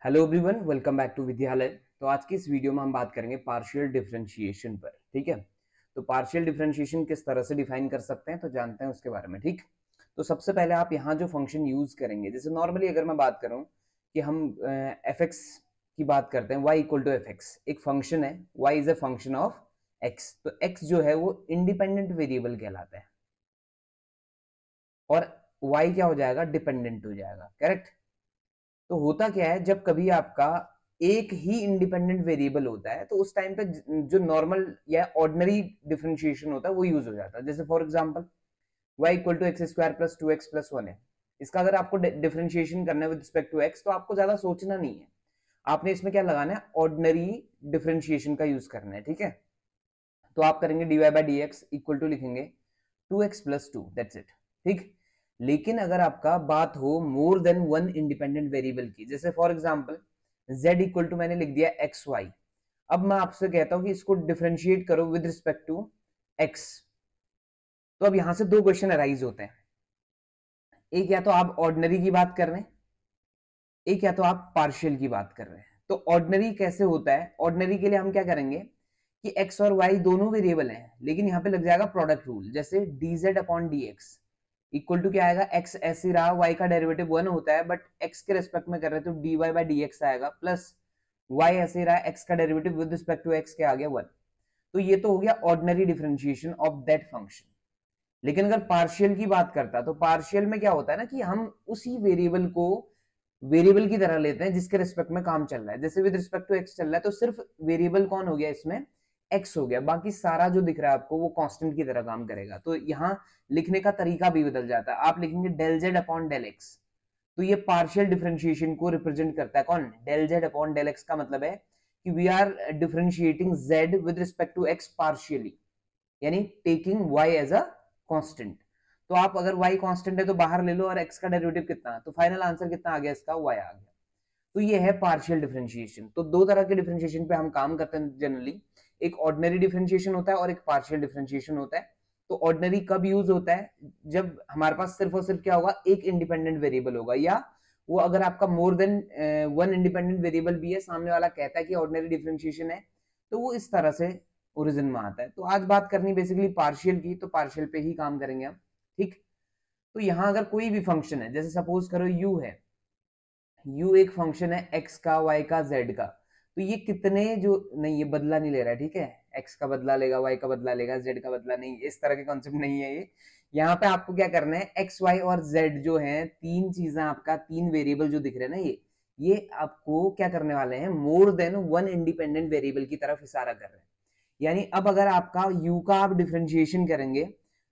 Hello everyone, welcome back to Vidyalaya. तो आज की इस वीडियो में हम बात करेंगे पार्शियल डिफरेंशिएशन पर। ठीक है, तो पार्शियल डिफरेंशिएशन किस तरह से डिफाइन कर सकते हैं तो जानते हैं उसके बारे में। ठीक, तो सबसे पहले आप यहाँ जो फंक्शन यूज करेंगे, जैसे नॉर्मली अगर मैं बात करूँ कि हम एफ एक्स की बात करते हैं, y equal to f x एक फंक्शन है, y is a function of x, तो x जो है वो इंडिपेंडेंट वेरिएबल कहलाता है और y क्या हो जाएगा, डिपेंडेंट हो जाएगा। करेक्ट। तो होता क्या है, जब कभी आपका एक ही इंडिपेंडेंट वेरिएबल होता है तो उस टाइम पे जो नॉर्मल या ऑर्डिनरी डिफरेंशिएशन होता है वो यूज हो जाता है। जैसे for example y equal to x square plus 2x plus 1 है। इसका अगर आपको डिफरेंशिएशन करना है विद रिस्पेक्ट टू x तो आपको ज्यादा सोचना नहीं है, आपने इसमें क्या लगाना है, ऑर्डिनरी डिफरेंशिएशन का यूज करना है। ठीक है, तो आप करेंगे dy by d x equal to लिखेंगे 2x प्लस 2, दैट्स इट। ठीक, लेकिन अगर आपका बात हो more than one independent variable की, जैसे for example z equal to मैंने लिख दिया एक्स वाई, अब मैं आपसे कहता हूं कि इसको डिफरेंशिएट करो विद रिस्पेक्ट टू x, तो अब यहां से दो क्वेश्चन अराइज होते हैं। एक या तो आप ऑर्डिनरी की बात कर रहे हैं, एक या तो आप पार्शियल की बात कर रहे हैं। तो ऑर्डिनरी कैसे होता है, ऑर्डिनरी के लिए हम क्या करेंगे कि x और y दोनों वेरिएबल हैं, लेकिन यहां पे लग जाएगा प्रोडक्ट रूल। जैसे dz upon dx equal to क्या आएगा, x ऐसे रहा, y का डेरिवेटिव 1 होता है, बट x के रेस्पेक्ट में कर रहे हैं तो dy बाई dx आएगा, प्लस y ऐसे रहा, x का derivative with respect to x के आ गया 1। तो ये तो हो गया ordinary differentiation of that function. लेकिन अगर पार्शियल की बात करता तो पार्शियल में क्या होता है ना कि हम उसी वेरिएबल को वेरिएबल की तरह लेते हैं जिसके रिस्पेक्ट में काम चल रहा है। जैसे विद रिस्पेक्ट टू x चल रहा है तो सिर्फ वेरिएबल कौन हो गया इसमें, x हो गया, बाकी सारा जो दिख रहा है आपको वो कांस्टेंट की तरह काम करेगा। तो यहाँ लिखने का तरीका भी बदल जाता है, आप लिखेंगे del z upon del x. तो ये पार्शियल डिफरेंशिएशन को रिप्रेजेंट करता है, कौन, del z upon del x. का मतलब है कि we are differentiating z with respect to x partially, यानी taking y as a constant. तो आप अगर y कांस्टेंट है तो बाहर ले लो, और x का डेरिवेटिव कितना, तो फाइनल आंसर कितना आ गया इसका, y आ गया। तो ये है पार्शियल डिफरेंशिएशन। तो दो तरह के डिफरेंशिएशन पे हम काम करते हैं जनरली, एक ऑर्डिनरी डिफरेंशिएशन होता है और एक पार्शियल डिफरेंशिएशन होता है। तो ऑर्डिनरी कब यूज होता है, जब हमारे पास सिर्फ और सिर्फ क्या होगा, एक इंडिपेंडेंट वेरिएबल होगा, या वो अगर आपका मोर देन वन इंडिपेंडेंट वेरिएबल भी है, सामने वाला कहता है कि ऑर्डिनरी डिफरेंशिएशन है, तो वो इस तरह से ओरिजिन में आता है। तो आज बात करनी बेसिकली पार्शियल की, तो पार्शियल पे ही काम करेंगे हम। ठीक, तो यहां अगर कोई भी फंक्शन है, जैसे सपोज करो u है, u एक फंक्शन है x का, y का, z का, तो ये कितने जो नहीं, ये बदला नहीं ले रहा है। ठीक है, x का बदला लेगा, y का बदला लेगा, z का बदला नहीं, इस तरह के कॉन्सेप्ट नहीं है ये। यहाँ पे आपको क्या करना है, x y और z जो है तीन चीजें, आपका तीन वेरिएबल जो दिख रहे हैं ना, ये आपको क्या करने वाले हैं, मोर देन वन इंडिपेंडेंट वेरिएबल की तरफ इशारा कर रहे हैं। यानी अब अगर आपका u का आप डिफरेंशिएशन करेंगे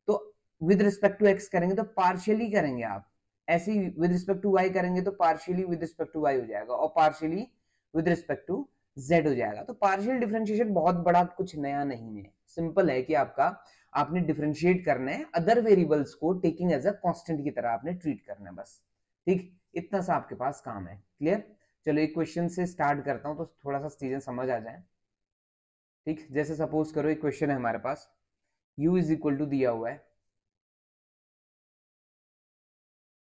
तो विद रिस्पेक्ट टू x करेंगे तो पार्शियली करेंगे आप, ऐसे ही विद रिस्पेक्ट टू y करेंगे तो partially with respect to y हो जाएगा, और partially with respect to z हो जाएगा। तो पार्शियल डिफरेंशिएशन बहुत बड़ा कुछ नया नहीं है, सिंपल है कि आपका आपने डिफरेंशिएट करना है अदर वेरिएबल्स को टेकिंग एज अ कांस्टेंट की तरह आपने ट्रीट करना है, बस। ठीक, इतना सा आपके पास काम है। क्लियर। चलो एक क्वेश्चन से स्टार्ट करता हूं तो थोड़ा सा चीजें समझ आ जाए। ठीक, जैसे सपोज करो एक क्वेश्चन है हमारे पास, u इज इक्वल टू दिया हुआ है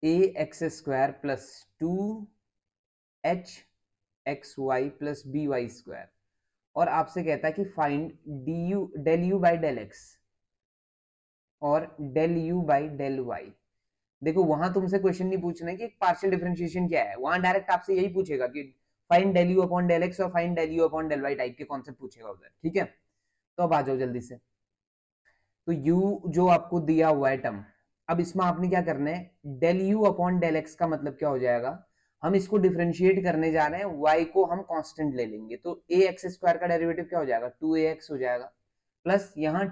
a x square plus 2h x y plus b y square, और आपसे कहता है कि find d u del u by del x और del u by del y. देखो वहां तुमसे क्वेश्चन नहीं पूछना है कि पार्शियल डिफरेंशिएशन क्या है, वहां डायरेक्ट आपसे यही पूछेगा कि find del u upon del x और find del u upon del y, type के कॉन्सेप्ट पूछेगा उधर। ठीक है, तो अब आ जाओ जल्दी से। तो u जो आपको दिया हुआ है टर्म, अब इसमें आपने क्या करना है, del u upon del x का मतलब क्या हो जाएगा, हम इसको डिफरेंशिएट करने जा रहे हैं, y को हम कांस्टेंट ले लेंगे, तो ए एक्स स्क्वायर का डेरिवेटिव क्या हो जाएगा, 2ax हो जाएगा, प्लस यहाँ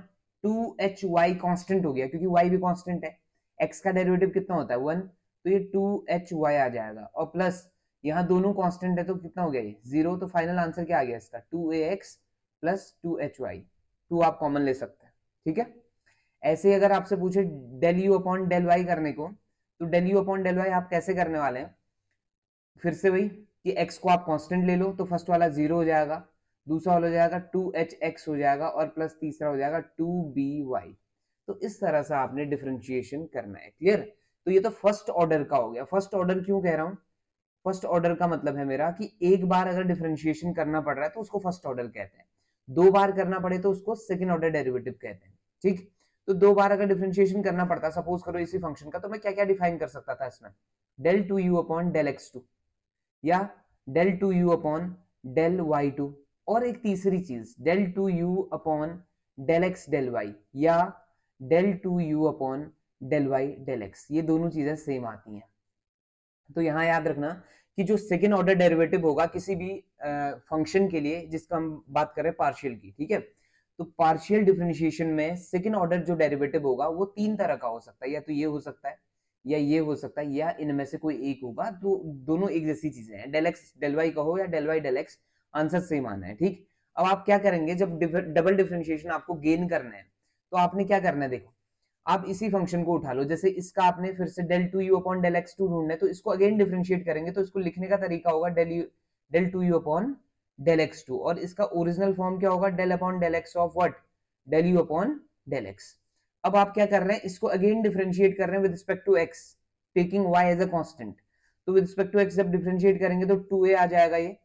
2hy कांस्टेंट हो गया क्योंकि y भी कांस्टेंट है, x का डेरिवेटिव कितना होता है 1, तो ये 2hy आ जाएगा, और प्लस यहाँ दोनों कांस्टेंट है तो कितना हो गया ये 0, तो फाइनल आंसर क्या आ गया इसका 2ax प्लस 2hy, 2 आप कॉमन ले सकते हैं। ठीक है, ऐसे ही अगर आपसे पूछे del u upon del y करने को, तो del u upon del y आप कैसे करने वाले हैं, फिर से वही कि x को आप कांस्टेंट ले लो, तो फर्स्ट वाला 0 हो जाएगा, दूसरा हो जाएगा 2hx हो जाएगा, और प्लस तीसरा हो जाएगा 2by। तो इस तरह से आपने डिफरेंशिएशन करना है। क्लियर। तो ये तो फर्स्ट ऑर्डर का हो गया। फर्स्ट ऑर्डर क्यों कह रहा हूं, फर्स्ट ऑर्डर का मतलब है मेरा कि एक बार अगर डिफरेंशिएशन करना पड़ रहा है तो उसको फर्स्ट ऑर्डर कहते हैं, 2 बार करना पड़े तो उसको सेकंड ऑर्डर डेरिवेटिव कहते हैं। ठीक, तो 2 बार अगर डिफरेंशिएशन करना पड़ता, सपोज करो इसी फंक्शन का, तो मैं क्या क्या डिफाइन कर सकता था इसमें, del 2u upon del x2 या del 2u upon del y2, और एक तीसरी चीज del 2u upon del x del y या del 2u upon del y del x, ये दोनों चीजें सेम आती हैं। तो यहाँ याद रखना कि जो सेकेंड ऑर्डर डेरिवेटिव होगा किसी भी फंक्शन के लिए जिसका हम बात कर रहे हैं पार्शियल की, ठीक है, तो पार्शियल डिफरेंशिएशन में सेकेंड ऑर्डर जो डेरिवेटिव होगा वो 3 तरह का हो सकता है, या तो ये हो सकता है, या ये हो सकता है, या इनमें से कोई एक होगा। तो दोनों एक जैसी चीजें हैं, del x del y कहो या del y del x, answer same आना है। ठीक, अब आप क्या करेंगे, जब डबल डिफरेंशिएशन आपको गेन करना है तो आपने क्या करना है, देखो आप इसी फंक्शन को उठा लो, जैसे इसका आपने फिर से del 2u upon del x2 ढूंढना है, तो इसको अगेन डिफरेंशिएट करेंगे, तो इसको लिखने का तरीका होगा del 2u upon del x2, और इसका ओरिजिनल फॉर्म क्या होगा, del upon del x of what, del u upon del x। अब आप क्या कर रहे हैं, इसको अगेन डिफरेंशिएट कर रहे हैं with respect to x, taking y as a constant. तो विद रिस्पेक्ट टू x जब डिफरेंशिएट करेंगे तो 2a आ जाएगा ये,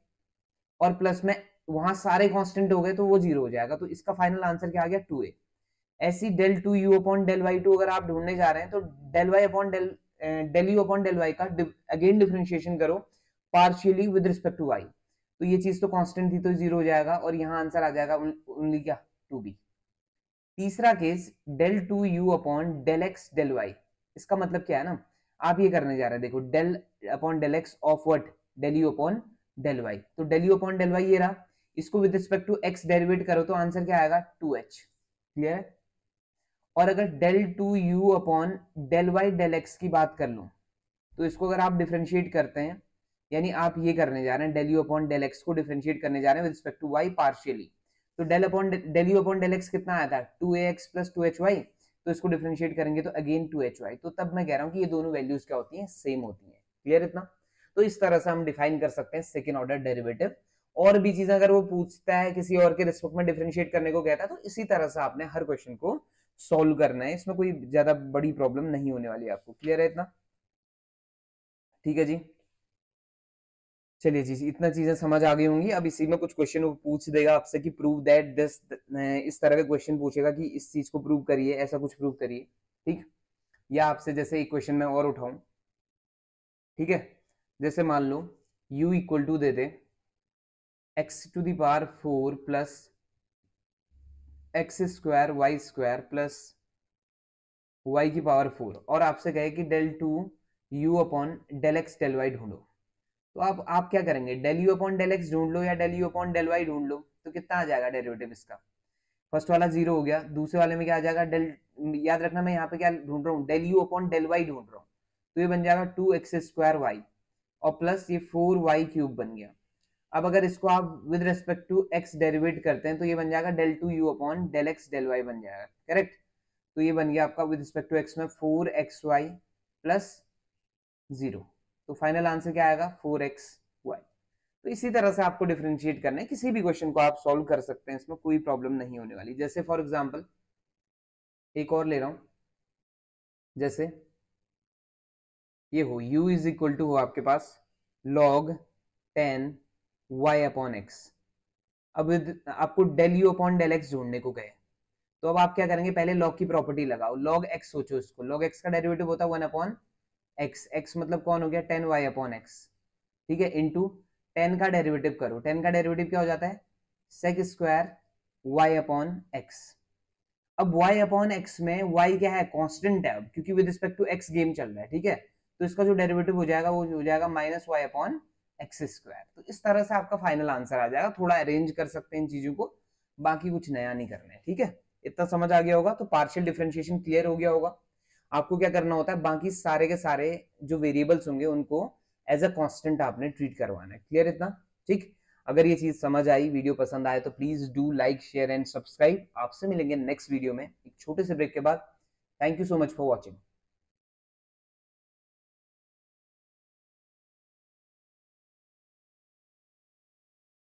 और प्लस में वहां सारे कांस्टेंट हो गए तो वो 0 हो जाएगा, तो इसका फाइनल आंसर क्या आ गया, 2a। ऐसी del 2u upon del y2 अगर आप ढूंढने जा रहे हैं तो del y upon del u upon del y का अगेन डिफरेंशिएशन करो partially with respect to y, तो ये चीज तो कांस्टेंट थी तो 0 हो जाएगा, और यहाँ आंसर आ जाएगा ओनली क्या, 2b। तीसरा case del 2u upon del x del y, इसका मतलब क्या है ना, आप ये करने जा रहे हैं, देखो del upon del x of what, del u upon del y, तो del u upon del y ये रहा, इसको with respect to x derivate करो तो आंसर क्या आएगा, 2h। क्लियर है? और अगर del 2u upon del y del x की बात कर लूं, तो इसको अगर आप डिफरेंशिएट करते हैं, यानी आप ये करने जा रहे हैं del u upon del x को डिफरेंशिएट करने जा रहे हैं with respect to y partially, तो del u upon del x कितना आया था, 2ax प्लस 2hy, तो इसको डिफरेंशिएट करेंगे तो अगेन 2hy, तो तब मैं कह रहा हूं कि ये दोनों वैल्यूज क्या होती हैं, सेम होती हैं। क्लियर इतना? तो इस तरह से हम डिफाइन कर सकते हैं सेकेंड ऑर्डर डेरिवेटिव। और भी चीजें अगर वो पूछता है किसी और के रिस्पेक्ट में डिफरेंशिएट करने को कहता है, तो इसी तरह से आपने हर क्वेश्चन को सॉल्व करना है, इसमें कोई ज्यादा बड़ी प्रॉब्लम नहीं होने वाली आपको। क्लियर है इतना? ठीक है जी, चलिए जी, इतना चीजें समझ आ गई होंगी। अब इसी में कुछ क्वेश्चन वो पूछ देगा आपसे कि प्रूव दैट दिस, इस तरह का क्वेश्चन पूछेगा कि इस चीज को प्रूव करिए, ऐसा कुछ प्रूव करिए। ठीक, या आपसे जैसे एक क्वेश्चन मैं और उठाऊं, ठीक है, जैसे मान लो u इक्वल टू दे दे x to the power 4 plus x square y square plus y की पावर 4, और आपसे कहे कि del 2u upon del x del y ढूंढो, तो आप क्या करेंगे, del u upon del x ढूंढ लो या del u upon del y ढूंढ लो, तो कितना आ जाएगा डेरिवेटिव इसका, फर्स्ट वाला 0 हो गया, दूसरे वाले में क्या आ जाएगा, याद रखना मैं यहाँ पे क्या ढूंढ रहा हूँ, del u upon del y ढूंढ रहा हूँ, तो ये बन जाएगा 2x स्क्वायर y और प्लस ये 4y क्यूब बन गया। अब अगर इसको आप with respect to x derivate करते हैं तो ये बन जाएगा del 2u upon del x del y बन जाएगा, करेक्ट। तो ये बन गया आपका विद रिस्पेक्ट टू x में 4xy प्लस 0, तो फाइनल आंसर क्या आएगा, 4xy। तो इसी तरह से आपको डिफरेंशिएट करना है, किसी भी क्वेश्चन को आप सॉल्व कर सकते हैं, इसमें कोई प्रॉब्लम नहीं होने वाली। जैसे फॉर एग्जांपल एक और ले रहा हूं, जैसे ये हो u इज इक्वल टू हो आपके पास log 10 y अपॉन x। अब आपको del u upon del x ढूंढने को गए, तो अब आप क्या करेंगे, पहले log की प्रॉपर्टी लगाओ, log x सोचो इसको, log x का डेरिवेटिव होता है 1 अपॉन x, x मतलब कौन हो गया, 10y अपॉन x, ठीक है, इनटू 10 का डेरिवेटिव करो, 10 का डेरिवेटिव क्या हो जाता है, sec square y upon x। अब y अपॉन x में y क्या है, कांस्टेंट है, अब क्योंकि with respect to x game चल रहा है, ठीक है, तो इसका जो डेरिवेटिव हो जाएगा वो हो जाएगा minus y upon x square. तो इस तरह से आपका फाइनल आंसर आ जाएगा, थोड़ा अरेंज कर सकते हैं इन चीजों को, बाकी कुछ नया नहीं करना है। ठीक है, इतना समझ आ गया होगा, तो पार्शियल डिफरेंशिएशन क्लियर हो गया होगा। आपको क्या करना होता है, बाकी सारे के सारे जो वेरिएबल्स होंगे उनको एज अ कांस्टेंट आपने ट्रीट करवाना है। क्लियर इतना? ठीक, अगर ये चीज समझ आई, वीडियो पसंद आए तो please do like share and subscribe. आपसे मिलेंगे नेक्स्ट वीडियो में एक छोटे से ब्रेक के बाद। Thank you so much for watching.